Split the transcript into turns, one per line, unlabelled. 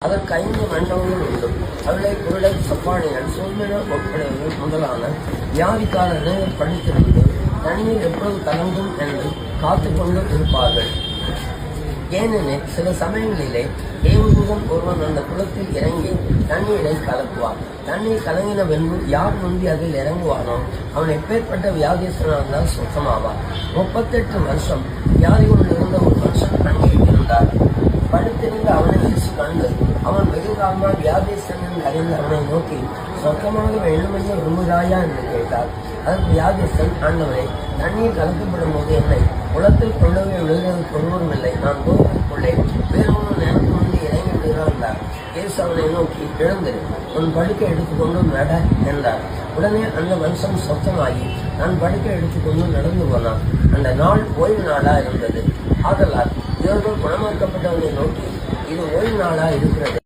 அதற்கு 5 மண்டபங்கள் உண்டு. அவளை குருடர், சப்பானிகள், சூழ்நிலை ஒப்படைகள் முதலான வியாதிக்கார அநேகர் படித்திருந்து தண்ணீர் எப்பொழுது கலங்கும் என்று காத்துக்கொண்டு இருப்பார்கள். ஏனெனில் சில சமயங்களிலே தேவதூதன் ஒருவன் அந்த குளத்தில் இறங்கி தண்ணீரை கலக்குவார். தண்ணீர் கலங்கின பின்பு யார் முந்தி அதில் இறங்குவானோ அவன் எப்பேற்பட்ட வியாதியஸ்தனானால் சுத்தமாவார். 38 வருஷம் வியாதி கொண்டிருந்த ஒரு மனுஷன் அங்கே இருந்தார். படுத்திருந்த அவனை இயேசு கண்டு அவன் வெகு காலமாக வியாதியஸ்தன் என்று அறிந்து அவனை நோக்கி, சொத்தமாக வேண்டுமென்று விரும்புகிறாயா என்று கேட்டார். அதற்கு வியாதியஸ்தன், ஆண்டவரே, தண்ணீர் கலக்கப்படும் போது என்னை குளத்தில் கொண்டவை விழுகிறது கொள்வதும் இல்லை. நான் போவதற்குள்ளே வேறு ஒன்று நேரத்து வந்து இறங்கி விடுகிறார். இயேசு அவனை நோக்கி, எழுந்திரு, உன் படுக்கை எடுத்துக்கொண்டு நட என்றார். உடனே அந்த மனுஷன் சொத்தமாகி நான் படுக்கை எடுத்துக்கொண்டு நடந்து போனான். அந்த நாள் ஓய்வு நாளா இருந்தது. ஆதலால் இவர்கள் குணமாக்கப்பட்டவனை நோக்கி, இது ஓய்வு நாளா இருக்கிறது.